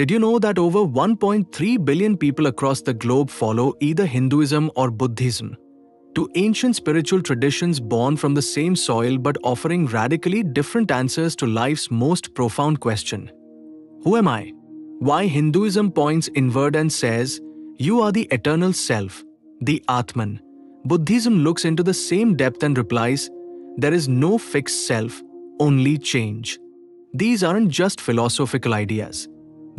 Did you know that over 1.3 billion people across the globe follow either Hinduism or Buddhism? Two ancient spiritual traditions born from the same soil but offering radically different answers to life's most profound question. Who am I? Why Hinduism points inward and says, "You are the eternal self, the Atman." Buddhism looks into the same depth and replies, "There is no fixed self, only change." These aren't just philosophical ideas.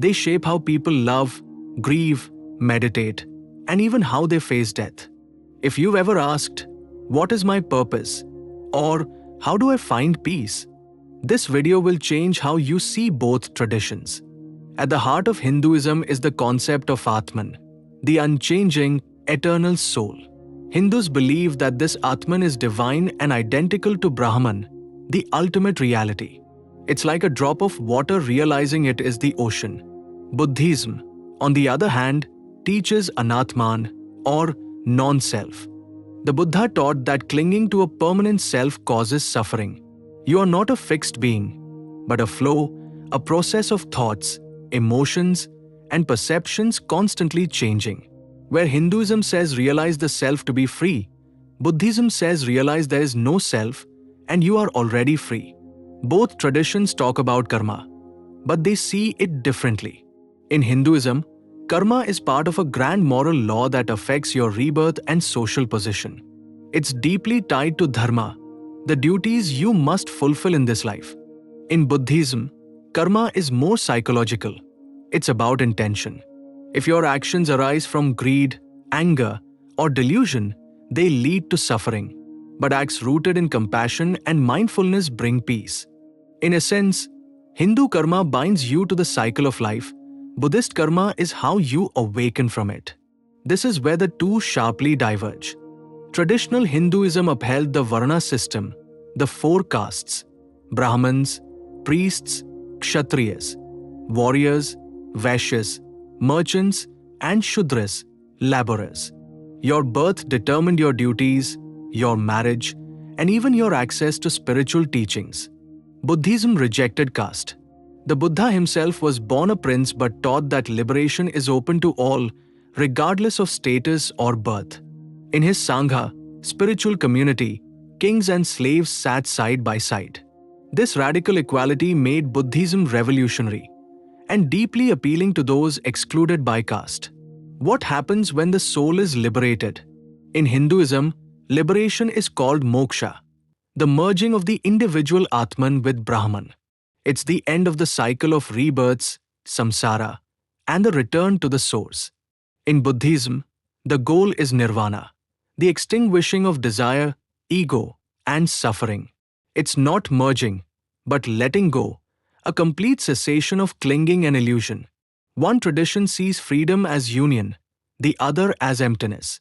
They shape how people love, grieve, meditate, and even how they face death. If you've ever asked, "What is my purpose?" or "How do I find peace?" this video will change how you see both traditions. At the heart of Hinduism is the concept of Atman, the unchanging, eternal soul. Hindus believe that this Atman is divine and identical to Brahman, the ultimate reality. It's like a drop of water realizing it is the ocean. Buddhism, on the other hand, teaches Anatman, or non-self. The Buddha taught that clinging to a permanent self causes suffering. You are not a fixed being, but a flow, a process of thoughts, emotions, and perceptions constantly changing. Where Hinduism says realize the self to be free, Buddhism says realize there is no self and you are already free. Both traditions talk about karma, but they see it differently. In Hinduism, karma is part of a grand moral law that affects your rebirth and social position. It's deeply tied to dharma, the duties you must fulfill in this life. In Buddhism, karma is more psychological. It's about intention. If your actions arise from greed, anger, or delusion, they lead to suffering. But acts rooted in compassion and mindfulness bring peace. In a sense, Hindu karma binds you to the cycle of life. Buddhist karma is how you awaken from it. This is where the two sharply diverge. Traditional Hinduism upheld the Varna system, the four castes: Brahmins, priests, Kshatriyas, warriors, Vaishyas, merchants, and Shudras, laborers. Your birth determined your duties, your marriage, and even your access to spiritual teachings. Buddhism rejected caste. The Buddha himself was born a prince but taught that liberation is open to all, regardless of status or birth. In his Sangha, spiritual community, kings and slaves sat side by side. This radical equality made Buddhism revolutionary and deeply appealing to those excluded by caste. What happens when the soul is liberated? In Hinduism, liberation is called Moksha, the merging of the individual Atman with Brahman. It's the end of the cycle of rebirths, samsara, and the return to the source. In Buddhism, the goal is Nirvana, the extinguishing of desire, ego, and suffering. It's not merging, but letting go, a complete cessation of clinging and illusion. One tradition sees freedom as union, the other as emptiness.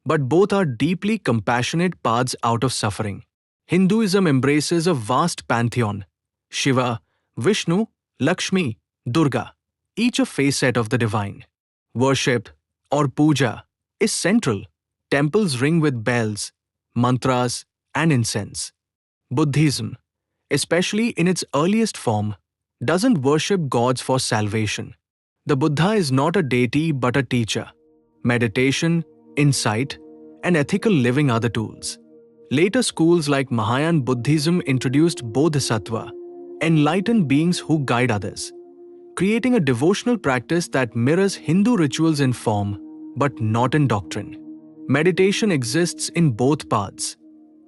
But both are deeply compassionate paths out of suffering. Hinduism embraces a vast pantheon: Shiva, Vishnu, Lakshmi, Durga, each a facet of the divine. Worship, or puja, is central. Temples ring with bells, mantras, and incense. Buddhism, especially in its earliest form, doesn't worship gods for salvation. The Buddha is not a deity but a teacher. Meditation, insight, and ethical living are the tools. Later schools like Mahayana Buddhism introduced Bodhisattva, enlightened beings who guide others, creating a devotional practice that mirrors Hindu rituals in form, but not in doctrine. Meditation exists in both paths,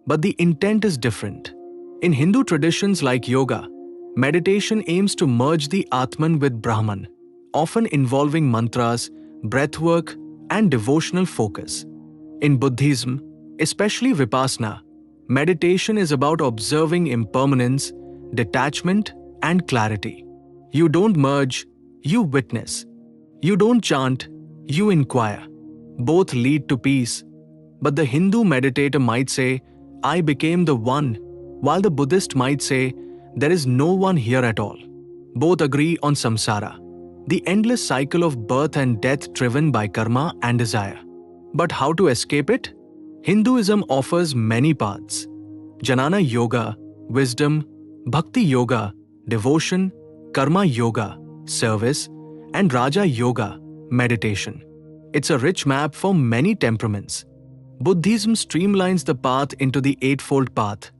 but the intent is different. In Hindu traditions like yoga, meditation aims to merge the Atman with Brahman, often involving mantras, breathwork, and devotional focus. In Buddhism, especially Vipassana, meditation is about observing impermanence, detachment, and clarity. You don't merge, you witness. You don't chant, you inquire. Both lead to peace, but the Hindu meditator might say, "I became the one," while the Buddhist might say, "There is no one here at all." Both agree on samsara, the endless cycle of birth and death driven by karma and desire. But how to escape it? Hinduism offers many paths: Jnana Yoga, wisdom; Bhakti Yoga, devotion; Karma Yoga, service; and Raja Yoga, meditation. It's a rich map for many temperaments. Buddhism streamlines the path into the Eightfold Path: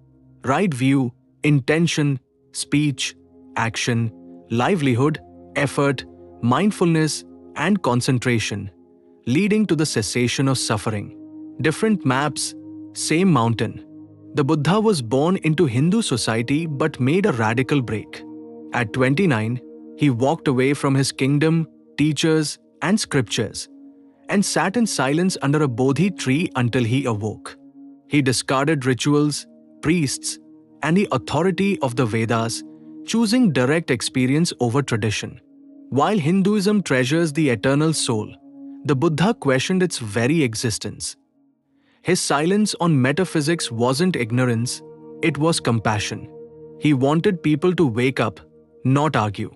right view, intention, speech, action, livelihood, effort, mindfulness, and concentration, leading to the cessation of suffering. Different maps, same mountain. The Buddha was born into Hindu society but made a radical break. At 29, he walked away from his kingdom, teachers, and scriptures, and sat in silence under a Bodhi tree until he awoke. He discarded rituals, priests, and the authority of the Vedas, choosing direct experience over tradition. While Hinduism treasures the eternal soul, the Buddha questioned its very existence. His silence on metaphysics wasn't ignorance, it was compassion. He wanted people to wake up, not argue.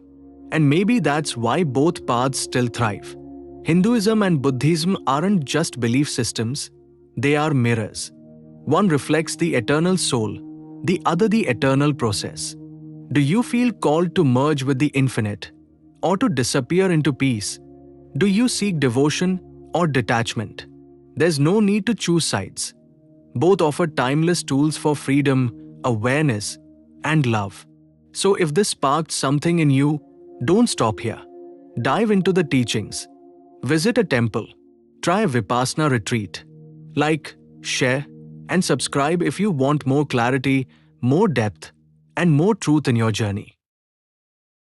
And maybe that's why both paths still thrive. Hinduism and Buddhism aren't just belief systems, they are mirrors. One reflects the eternal soul, the other the eternal process. Do you feel called to merge with the infinite, or to disappear into peace? Do you seek devotion or detachment? There's no need to choose sides. Both offer timeless tools for freedom, awareness, and love. So if this sparked something in you, don't stop here. Dive into the teachings. Visit a temple. Try a Vipassana retreat. Like, share, and subscribe if you want more clarity, more depth, and more truth in your journey.